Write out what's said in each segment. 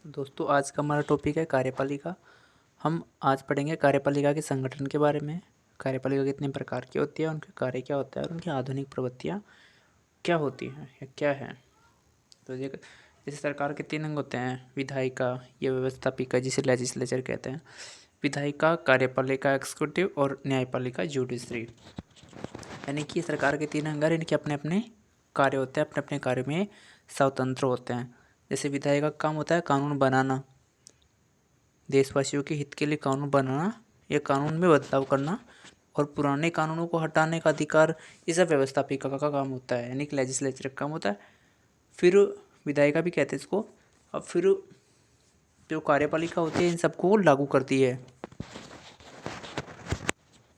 दोस्तों आज का हमारा टॉपिक है कार्यपालिका। हम आज पढ़ेंगे कार्यपालिका के संगठन के बारे में। कार्यपालिका कितने प्रकार की होती है, उनके कार्य क्या होता है और उनकी आधुनिक प्रवृत्तियाँ क्या होती हैं या क्या है। तो ये जैसे सरकार के 3 अंग होते हैं, विधायिका, ये व्यवस्थापिका जिसे लेजिस्लेचर कहते हैं, विधायिका, कार्यपालिका एग्जीक्यूटिव और न्यायपालिका जुडिशरी। यानी कि सरकार के 3 अंग हैं, इनके अपने अपने कार्य होते हैं, अपने अपने कार्य में स्वतंत्र होते हैं। जैसे विधायिका का काम होता है कानून बनाना, देशवासियों के हित के लिए कानून बनाना या कानून में बदलाव करना और पुराने कानूनों को हटाने का अधिकार, ये सब व्यवस्थापिका का काम होता है, यानी कि लेजिस्लेचर का काम होता है। फिर विधायिका भी कहते हैं इसको। अब फिर जो कार्यपालिका होती है इन सबको लागू करती है।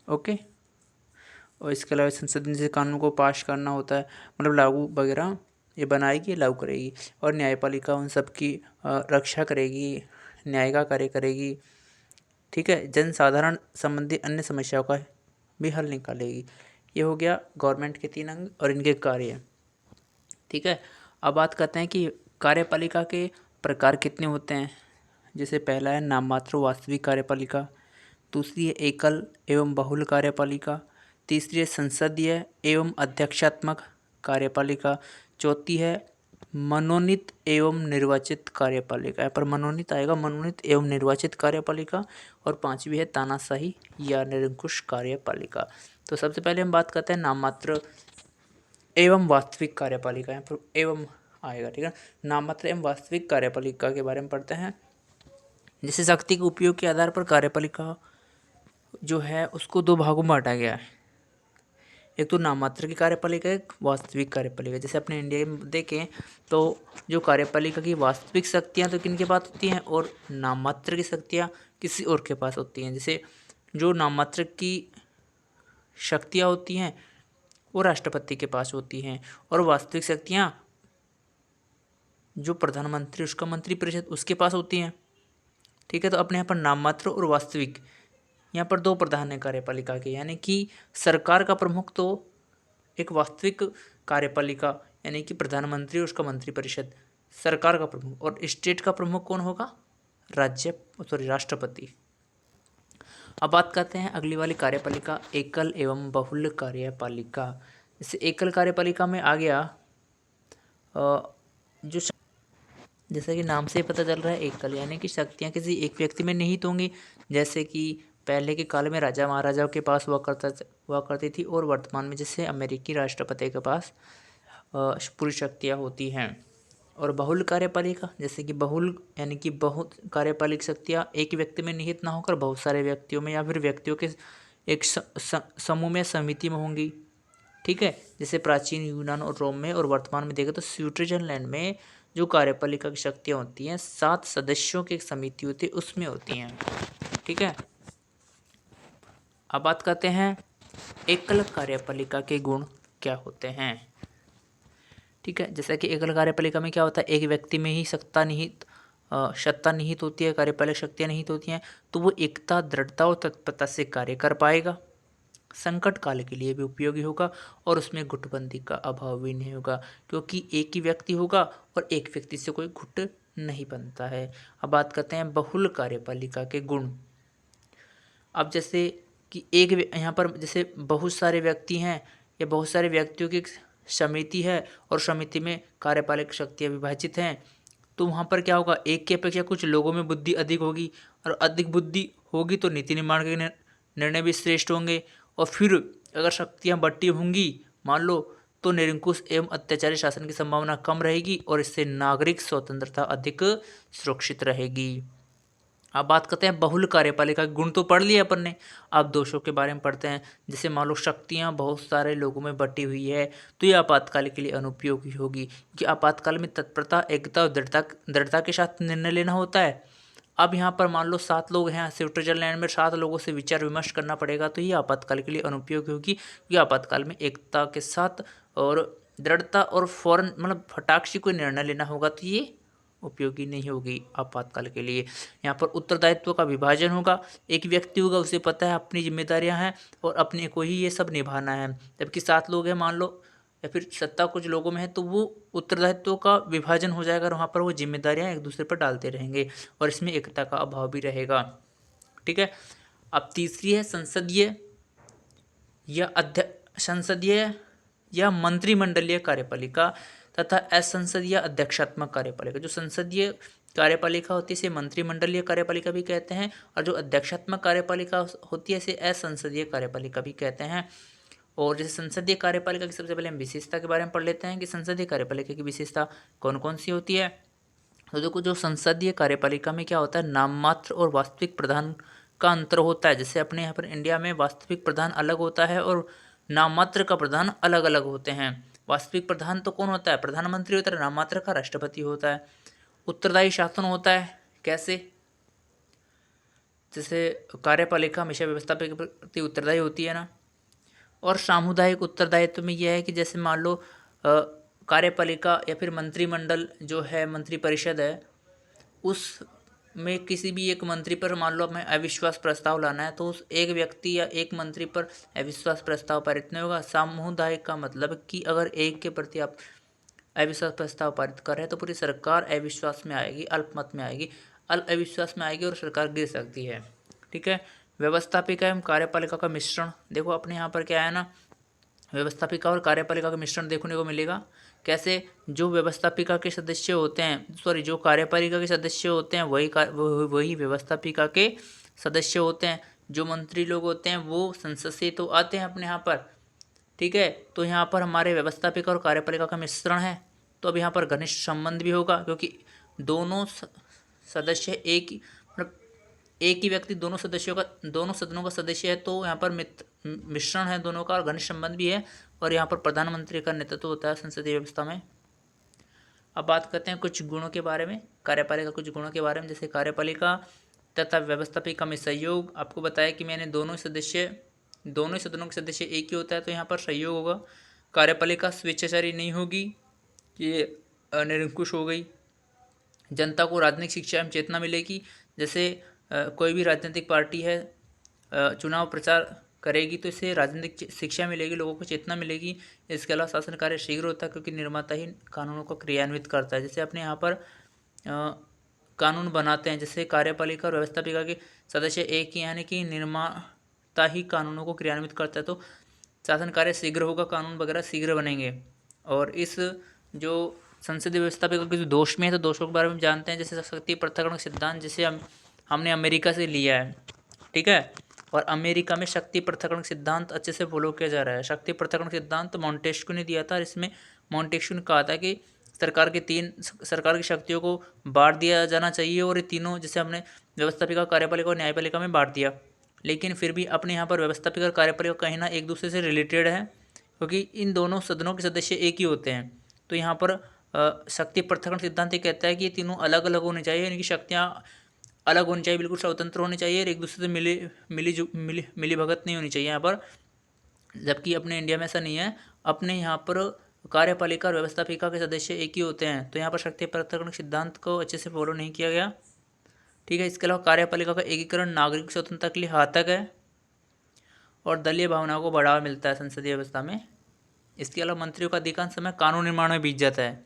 ओके। और इसके अलावा संसद में से कानून को पास करना होता है, मतलब लागू वगैरह ये बनाएगी, लागू करेगी। और न्यायपालिका उन सब की रक्षा करेगी, न्याय का कार्य करेगी। ठीक है, जनसाधारण संबंधी अन्य समस्याओं का भी हल निकालेगी। ये हो गया गवर्नमेंट के 3 अंग और इनके कार्य। ठीक है, अब बात करते हैं कि कार्यपालिका के प्रकार कितने होते हैं। जैसे पहला है नाम मात्र वास्तविक कार्यपालिका, दूसरी है एकल एवं बहुल कार्यपालिका, तीसरी है संसदीय एवं अध्यक्षात्मक कार्यपालिका, चौथी है मनोनीत एवं निर्वाचित कार्यपालिका। यहाँ पर मनोनीत आएगा, मनोनीत एवं निर्वाचित कार्यपालिका। और 5वीं है तानाशाही या निरंकुश कार्यपालिका। तो सबसे पहले हम बात करते हैं नाम मात्र एवं वास्तविक कार्यपालिका। यहाँ पर एवं आएगा, ठीक है। नाम मात्र एवं वास्तविक कार्यपालिका के बारे में पढ़ते हैं। जैसे शक्ति के उपयोग के आधार पर कार्यपालिका जो है उसको 2 भागों में बांटा गया है। एक तो नाम मात्र की कार्यपालिका, एक वास्तविक कार्यपालिका। जैसे अपने इंडिया में देखें तो जो कार्यपालिका की वास्तविक शक्तियाँ तो किन के पास होती हैं और नाम मात्र की शक्तियाँ किसी और के पास होती हैं। जैसे जो नाम मात्र की शक्तियाँ होती हैं वो राष्ट्रपति के पास होती हैं और वास्तविक शक्तियाँ जो प्रधानमंत्री, उसका मंत्रिपरिषद, उसके पास होती हैं। ठीक है, तो अपने यहाँ पर नाम मात्र और वास्तविक, यहाँ पर 2 प्रधान है कार्यपालिका के। यानी कि सरकार का प्रमुख तो एक वास्तविक कार्यपालिका यानी कि प्रधानमंत्री और उसका मंत्रिपरिषद, सरकार का प्रमुख। और स्टेट का प्रमुख कौन होगा? राष्ट्रपति। अब बात करते हैं अगली वाली कार्यपालिका, एकल एवं बहुल कार्यपालिका। जैसे एकल कार्यपालिका में आ गया जो जैसा कि नाम से पता चल रहा है एकल, यानी कि शक्तियाँ किसी एक व्यक्ति में निहित होंगी। जैसे कि पहले के काल में राजा महाराजाओं के पास हुआ करती थी और वर्तमान में जैसे अमेरिकी राष्ट्रपति के पास पूरी शक्तियाँ होती हैं। और बहुल कार्यपालिका, जैसे कि बहुल यानी कि बहुत कार्यपालिक शक्तियाँ एक व्यक्ति में निहित ना होकर बहुत सारे व्यक्तियों में या फिर व्यक्तियों के एक समूह में, समिति में होंगी। ठीक है, जैसे प्राचीन यूनान और रोम में और वर्तमान में देखें तो स्विट्जरलैंड में जो कार्यपालिका की शक्तियाँ होती हैं 7 सदस्यों की एक समिति होती है, उसमें होती हैं। ठीक है, अब बात करते हैं एकल कार्यपालिका के गुण क्या होते हैं। ठीक है, जैसा कि एकल कार्यपालिका में क्या होता है, एक व्यक्ति में ही सत्ता निहित होती है, कार्यपालिक शक्तियाँ निहित होती हैं, तो वो एकता, दृढ़ता और तत्परता से कार्य कर पाएगा, संकट काल के लिए भी उपयोगी होगा और उसमें गुटबंदी का अभाव भी नहीं होगा, क्योंकि एक ही व्यक्ति होगा और एक व्यक्ति से कोई गुट नहीं बनता है। अब बात करते हैं बहुल कार्यपालिका के गुण। अब जैसे कि यहाँ पर जैसे बहुत सारे व्यक्ति हैं या बहुत सारे व्यक्तियों की समिति है और समिति में कार्यपालिक शक्तियाँ विभाजित हैं, तो वहाँ पर क्या होगा, एक की अपेक्षा कुछ लोगों में बुद्धि अधिक होगी और अधिक बुद्धि होगी तो नीति निर्माण के निर्णय भी श्रेष्ठ होंगे। और फिर अगर शक्तियाँ बंटी होंगी मान लो, तो निरंकुश एवं अत्याचारी शासन की संभावना कम रहेगी और इससे नागरिक स्वतंत्रता अधिक सुरक्षित रहेगी। अब बात करते हैं बहुल कार्यपालिका के गुण। तो पढ़ लिए अपन ने, अब दोषों के बारे में पढ़ते हैं। जैसे मान लो शक्तियाँ बहुत सारे लोगों में बटी हुई है तो ये आपातकाल के लिए अनुपयोगी होगी, क्योंकि आपातकाल में तत्परता, एकता और दृढ़ता के साथ निर्णय लेना होता है। अब यहाँ पर मान लो 7 लोग हैं, स्विट्जरलैंड में 7 लोगों से विचार विमर्श करना पड़ेगा, तो ये आपातकाल के लिए अनुपयोगी होगी, क्योंकि आपातकाल में एकता के साथ और दृढ़ता और फौरन मतलब फटाक से कोई निर्णय लेना होगा, तो ये उपयोगी नहीं होगी आपातकाल के लिए। यहाँ पर उत्तरदायित्व का विभाजन होगा, एक व्यक्ति होगा उसे पता है अपनी जिम्मेदारियाँ हैं और अपने को ही ये सब निभाना है, जबकि 7 लोग हैं मान लो या फिर सत्ता कुछ लोगों में है तो वो उत्तरदायित्व का विभाजन हो जाएगा और वहाँ पर वो जिम्मेदारियाँ एक दूसरे पर डालते रहेंगे और इसमें एकता का अभाव भी रहेगा। ठीक है। अब तीसरी है संसदीय या मंत्रिमंडलीय कार्यपालिका तथा असंसदीय अध्यक्षात्मक कार्यपालिका। जो संसदीय कार्यपालिका होती है इसे मंत्रिमंडलीय कार्यपालिका भी कहते हैं और जो अध्यक्षात्मक कार्यपालिका होती है इसे असंसदीय कार्यपालिका भी कहते हैं। और जैसे संसदीय कार्यपालिका की सबसे पहले हम विशेषता के बारे में पढ़ लेते हैं कि संसदीय कार्यपालिका की विशेषता कौन कौन सी होती है। तो देखो, जो संसदीय कार्यपालिका में क्या होता है, नाम मात्र और वास्तविक प्रधान का अंतर होता है। जैसे अपने यहाँ पर इंडिया में वास्तविक प्रधान अलग होता है और नाम मात्र का प्रधान अलग अलग होते हैं। वास्तविक प्रधान तो कौन होता है, प्रधानमंत्री होता है, नाम मात्र का राष्ट्रपति होता है। उत्तरदायी शासन होता है, कैसे, जैसे कार्यपालिका हमेशा व्यवस्थापक के प्रति उत्तरदायी होती है ना। और सामुदायिक उत्तरदायित्व में यह है कि जैसे मान लो कार्यपालिका या फिर मंत्रिमंडल जो है, मंत्रिपरिषद है, उस में किसी भी एक मंत्री पर मान लो हमें अविश्वास प्रस्ताव लाना है तो उस एक व्यक्ति या एक मंत्री पर अविश्वास प्रस्ताव पारित नहीं होगा। सामुदायिक का मतलब कि अगर एक के प्रति आप अविश्वास प्रस्ताव पारित कर रहे हैं तो पूरी सरकार अविश्वास में आएगी, अल्पमत में आएगी, अविश्वास में आएगी और सरकार गिर सकती है। ठीक है। व्यवस्थापिका एवं कार्यपालिका का मिश्रण, देखो अपने यहाँ पर क्या है ना, व्यवस्थापिका और कार्यपालिका का मिश्रण देखने को मिलेगा। कैसे, जो व्यवस्थापिका के सदस्य होते हैं, जो कार्यपालिका के सदस्य होते हैं वही व्यवस्थापिका के सदस्य होते हैं। जो मंत्री लोग होते हैं वो संसद से तो आते हैं अपने यहाँ पर। ठीक है। तो यहाँ पर हमारे व्यवस्थापिका और कार्यपालिका का मिश्रण है तो अब यहाँ पर घनिष्ठ संबंध भी होगा क्योंकि दोनों सदस्य एक ही व्यक्ति दोनों सदनों का सदस्य है तो यहाँ पर मिश्रण है दोनों का और घनिष्ठ संबंध भी है। और यहाँ पर प्रधानमंत्री का नेतृत्व होता है संसदीय व्यवस्था में। अब बात करते हैं कुछ गुणों के बारे में, कार्यपालिका कुछ गुणों के बारे में। जैसे कार्यपालिका तथा व्यवस्थापिका में सहयोग, आपको बताया कि मैंने दोनों सदनों के सदस्य एक ही होता है तो यहाँ पर सहयोग होगा। कार्यपालिका स्वेच्छाचारी नहीं होगी, ये निरंकुश हो गई। जनता को राजनीतिक शिक्षा एवं चेतना मिलेगी। जैसे कोई भी राजनीतिक पार्टी है चुनाव प्रचार करेगी तो इससे राजनीतिक शिक्षा मिलेगी, लोगों को चेतना मिलेगी। इसके अलावा शासन कार्य शीघ्र होता है क्योंकि निर्माता ही कानूनों को क्रियान्वित करता है। जैसे अपने यहाँ पर कानून बनाते हैं, जैसे कार्यपालिका और व्यवस्थापिका के सदस्य एक ही, यानी कि निर्माता ही कानूनों को क्रियान्वित करता है तो शासन कार्य शीघ्र होगा, कानून वगैरह शीघ्र बनेंगे। और इस जो संसदीय व्यवस्थापिका के जो दोष में है तो दोषों के बारे में जानते हैं। जैसे शक्ति पृथक्करण सिद्धांत, जिसे हमने अमेरिका से लिया है। ठीक है। और अमेरिका में शक्ति पृथक्करण सिद्धांत अच्छे से फॉलो किया जा रहा है। शक्ति पृथक्करण सिद्धांत मॉन्टेस्क्यू ने दिया था। इसमें मॉन्टेस्क्यू ने कहा था कि सरकार की शक्तियों को बांट दिया जाना चाहिए और ये तीनों, जैसे हमने व्यवस्थापिका, कार्यपालिका और न्यायपालिका में बांट दिया, लेकिन फिर भी अपने यहाँ पर व्यवस्थापिका और कार्यपालिका कहीं ना एक दूसरे से रिलेटेड है क्योंकि इन दोनों सदनों के सदस्य एक ही होते हैं। तो यहाँ पर शक्ति पृथक्करण सिद्धांत ये कहता है कि ये तीनों अलग अलग होने चाहिए, इनकी शक्तियाँ अलग होनी चाहिए, बिल्कुल स्वतंत्र होनी चाहिए और एक दूसरे से मिली भगत नहीं होनी चाहिए यहाँ पर। जबकि अपने इंडिया में ऐसा नहीं है, अपने यहाँ पर कार्यपालिका और व्यवस्थापिका के सदस्य एक ही होते हैं तो यहाँ पर शक्ति पृथक्करण सिद्धांत को अच्छे से फॉलो नहीं किया गया। ठीक है। इसके अलावा कार्यपालिका का एकीकरण नागरिक स्वतंत्रता के लिए घातक है और दलीय भावनाओं को बढ़ावा मिलता है संसदीय व्यवस्था में। इसके अलावा मंत्रियों का अधिकांश समय कानून निर्माण में बीत जाता है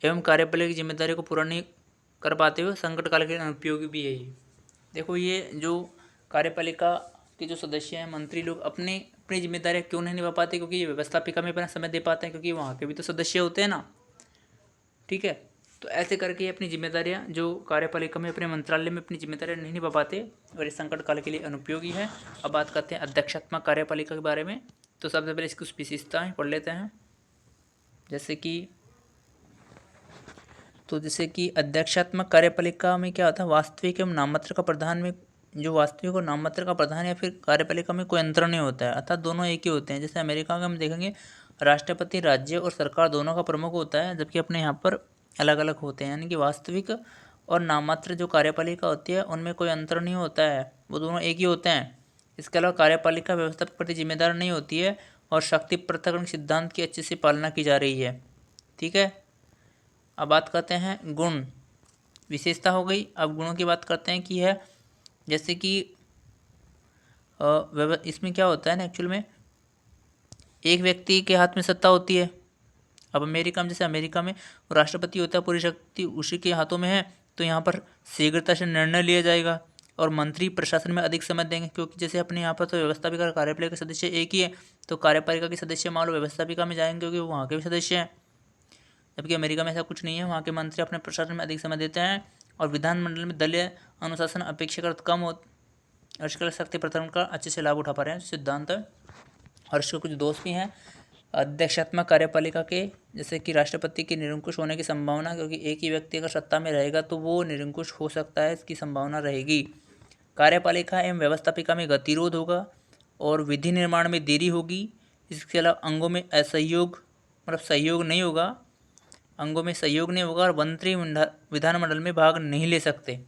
एवं कार्यपालिका की जिम्मेदारी को पूरा नहीं कर पाते हुए संकट काल के लिए अनुपयोगी भी है ये। देखो, ये जो कार्यपालिका के जो सदस्य हैं, मंत्री लोग, अपनी जिम्मेदारियाँ क्यों नहीं निभा पाते, क्योंकि ये व्यवस्थापिका में अपना समय दे पाते हैं क्योंकि वहाँ के भी तो सदस्य होते हैं ना। ठीक है। तो ऐसे करके ये अपनी जिम्मेदारियाँ जो कार्यपालिका में अपने मंत्रालय में अपनी जिम्मेदारियाँ नहीं निभा पाते और इस संकट काल के लिए अनुपयोगी है। अब बात करते हैं अध्यक्षात्मक कार्यपालिका के बारे में। तो सबसे पहले इसकी कुछ विशेषताएँ पढ़ लेते हैं। जैसे कि अध्यक्षात्मक कार्यपालिका में क्या होता है, वास्तविक एवं नाममात्र का प्रधान में, जो वास्तविक और नाममात्र का प्रधान या फिर कार्यपालिका में कोई अंतर नहीं होता है, अर्थात दोनों एक ही होते हैं। जैसे अमेरिका में हम देखेंगे राष्ट्रपति, राज्य और सरकार दोनों का प्रमुख होता है, जबकि अपने यहाँ पर अलग अलग होते हैं। यानी कि वास्तविक और नाममात्र जो कार्यपालिका होती है उनमें कोई अंतर नहीं होता है, वो दोनों एक ही होते हैं। इसके अलावा कार्यपालिका व्यवस्था के प्रति जिम्मेदार नहीं होती है और शक्ति पृथक्करण सिद्धांत की अच्छे से पालना की जा रही है। ठीक है। अब बात करते हैं गुण, विशेषता हो गई। अब गुणों की बात करते हैं कि है जैसे कि इसमें क्या होता है ना, एक्चुअल में एक व्यक्ति के हाथ में सत्ता होती है। अब अमेरिका में, जैसे अमेरिका में राष्ट्रपति होता है, पूरी शक्ति उसी के हाथों में है, तो यहाँ पर शीघ्रता से निर्णय लिया जाएगा और मंत्री प्रशासन में अधिक समय देंगे, क्योंकि जैसे अपने यहाँ पर तो व्यवस्थापिका और कार्यपालिका के सदस्य एक ही है, तो कार्यपालिका के सदस्य मान लो व्यवस्थापिका में जाएंगे क्योंकि वो वहाँ के भी सदस्य हैं। जबकि अमेरिका में ऐसा कुछ नहीं है, वहाँ के मंत्री अपने प्रशासन में अधिक समय देते हैं और विधानमंडल में दलीय अनुशासन अपेक्षाकृत कम हो, आजकल शक्ति प्रकरण का अच्छे से लाभ उठा पा रहे हैं, सिद्धांत है। और इसके कुछ दोष भी हैं। अध्यक्षात्मक कार्यपालिका के, जैसे कि राष्ट्रपति के निरंकुश होने की संभावना, क्योंकि एक ही व्यक्ति अगर सत्ता में रहेगा तो वो निरंकुश हो सकता है, इसकी संभावना रहेगी। कार्यपालिका एवं व्यवस्थापिका में गतिरोध होगा और विधि निर्माण में देरी होगी। इसके अलावा अंगों में असहयोग, मतलब सहयोग नहीं होगा, अंगों में सहयोग नहीं होगा और मंत्री विधानमंडल में भाग नहीं ले सकते।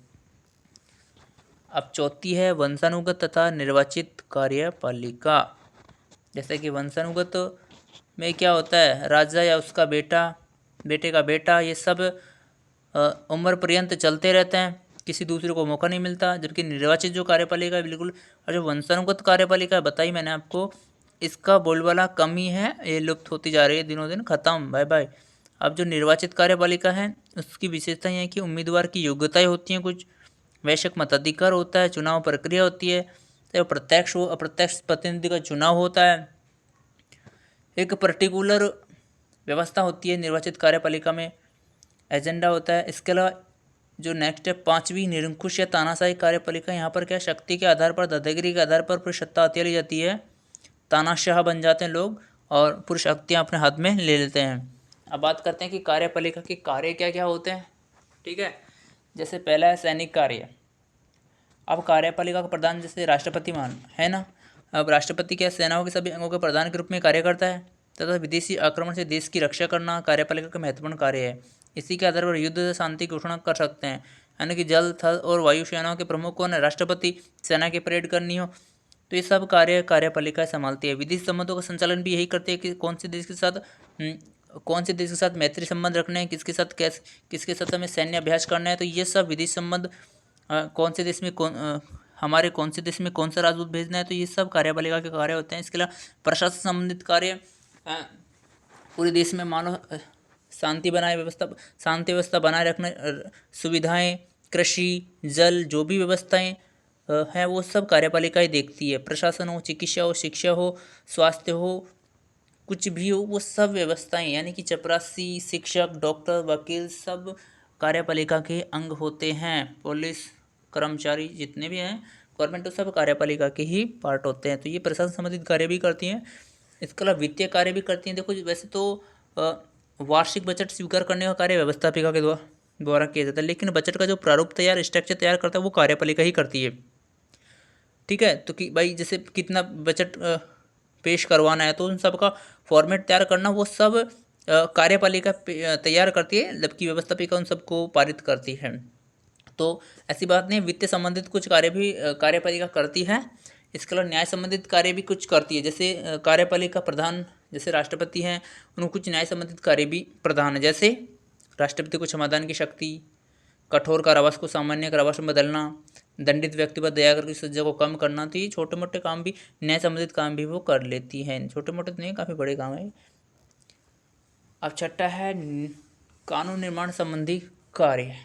अब चौथी है वंशानुगत तथा निर्वाचित कार्यपालिका। जैसे कि वंशानुगत में क्या होता है, राजा या उसका बेटा, बेटे का बेटा, ये सब उम्र पर्यंत चलते रहते हैं, किसी दूसरे को मौका नहीं मिलता। जबकि निर्वाचित जो कार्यपालिका है बिल्कुल, और जो वंशानुगत कार्यपालिका बताई मैंने आपको, इसका बोलबाला कम ही है, ये लुप्त होती जा रही है दिनों दिन, खत्म, बाय बाय। अब जो निर्वाचित कार्यपालिका है उसकी विशेषता ये है कि उम्मीदवार की योग्यताएं होती हैं, कुछ वैश्विक मताधिकार होता है, चुनाव प्रक्रिया होती है, चाहे प्रत्यक्ष हो अप्रत्यक्ष प्रतिनिधि का चुनाव होता है, एक पर्टिकुलर व्यवस्था होती है निर्वाचित कार्यपालिका में, एजेंडा होता है। इसके अलावा जो नेक्स्ट है पांचवी निरंकुश या तानाशाही कार्यपालिका, यहाँ पर क्या शक्ति के आधार पर, दादागिरी के आधार पर पूरी सत्ता हथिया ली जाती है, तानाशाह बन जाते हैं लोग और पूरी शक्तियाँ अपने हाथ में ले लेते हैं। अब बात करते हैं कि कार्यपालिका के कार्य क्या क्या होते हैं, ठीक है। जैसे पहला है सैनिक कार्य। अब कार्यपालिका का प्रधान जैसे राष्ट्रपति मान है ना, अब राष्ट्रपति क्या सेनाओं के सभी अंगों के प्रधान के रूप में कार्य करता है तथा विदेशी आक्रमण से देश की रक्षा करना कार्यपालिका का महत्वपूर्ण कार्य है। इसी के आधार पर युद्ध शांति की घोषणा कर सकते हैं, यानी कि जल, थल और वायु सेनाओं के प्रमुख कौन है, राष्ट्रपति। सेना की परेड करनी हो तो ये सब कार्य कार्यपालिका संभालती है। विदेशी संबंधों का संचालन भी यही करती है कि कौन से देश के साथ मैत्री संबंध रखने हैं, किसके साथ हमें सैन्य अभ्यास करना है, तो ये सब विदेश संबंध, कौन से देश में हमारे कौन से देश में कौन सा राजदूत भेजना है, तो ये सब कार्यपालिका के कार्य होते हैं। इसके अलावा प्रशासन संबंधित कार्य, पूरे देश में मानो शांति व्यवस्था बनाए रखने, सुविधाएं, कृषि, जल, जो भी व्यवस्थाएं हैं वो सब कार्यपालिका ही देखती है। प्रशासन हो, चिकित्सा हो, शिक्षा हो, स्वास्थ्य हो, कुछ भी हो, वो सब व्यवस्थाएं, यानी कि चपरासी, शिक्षक, डॉक्टर, वकील, सब कार्यपालिका के अंग होते हैं। पुलिस कर्मचारी जितने भी हैं गवर्नमेंट, तो सब कार्यपालिका के ही पार्ट होते हैं। तो ये प्रशासन संबंधित कार्य भी करती हैं। इसके अलावा वित्तीय कार्य भी करती हैं। देखो वैसे तो वार्षिक बजट स्वीकार करने का कार्य व्यवस्थापिका के द्वारा किया जाता है, लेकिन बजट का जो प्रारूप तैयार, स्ट्रक्चर तैयार करता है वो कार्यपालिका ही करती है, ठीक है। तो कि भाई जैसे कितना बजट पेश करवाना है तो उन सब का फॉर्मेट तैयार करना वो सब कार्यपालिका तैयार करती है, जबकि व्यवस्थापिका उन सबको पारित करती है। तो ऐसी बात नहीं, वित्तीय संबंधित कुछ कार्य भी कार्यपालिका करती है। इसके अलावा न्याय संबंधित कार्य भी कुछ करती है। जैसे कार्यपालिका प्रधान जैसे राष्ट्रपति हैं, उनको कुछ न्याय संबंधित कार्य भी प्रधान है। जैसे राष्ट्रपति को क्षमादान की शक्ति, कठोर कारावास को सामान्य कारावास में बदलना, दंडित व्यक्ति पर दया करके सजा को कम करना। तो ये छोटे मोटे काम भी, न्याय संबंधित काम भी वो कर लेती हैं। छोटे मोटे तो नहीं, काफ़ी बड़े काम है। अब छठा है कानून निर्माण संबंधी कार्य।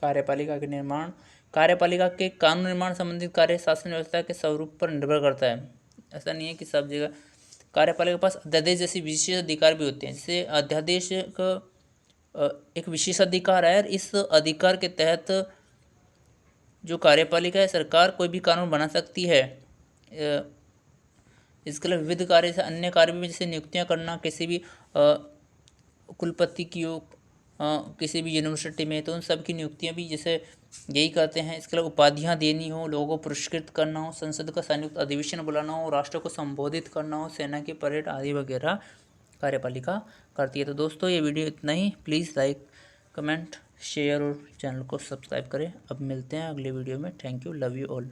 कार्यपालिका के कानून निर्माण संबंधित कार्य शासन व्यवस्था के स्वरूप पर निर्भर करता है। ऐसा नहीं है कि सब जगह। कार्यपालिका के पास अध्यादेश जैसी विशेष अधिकार भी होते हैं। जैसे अध्यादेश का एक विशेष अधिकार है, इस अधिकार के तहत जो कार्यपालिका है, सरकार कोई भी कानून बना सकती है। इसके अलावा विविध कार्य से अन्य कार्य भी, जैसे नियुक्तियां करना किसी भी कुलपति की हो किसी भी यूनिवर्सिटी में, तो उन सब की नियुक्तियां भी जैसे यही करते हैं। इसके अलावा उपाधियां देनी हो, लोगों को पुरस्कृत करना हो, संसद का संयुक्त अधिवेशन बुलाना हो, राष्ट्र को संबोधित करना हो, सेना की परेड आदि वगैरह कार्यपालिका करती है। तो दोस्तों ये वीडियो इतना ही। प्लीज़ लाइक, कमेंट, शेयर और चैनल को सब्सक्राइब करें। अब मिलते हैं अगले वीडियो में। Thank you, love you all.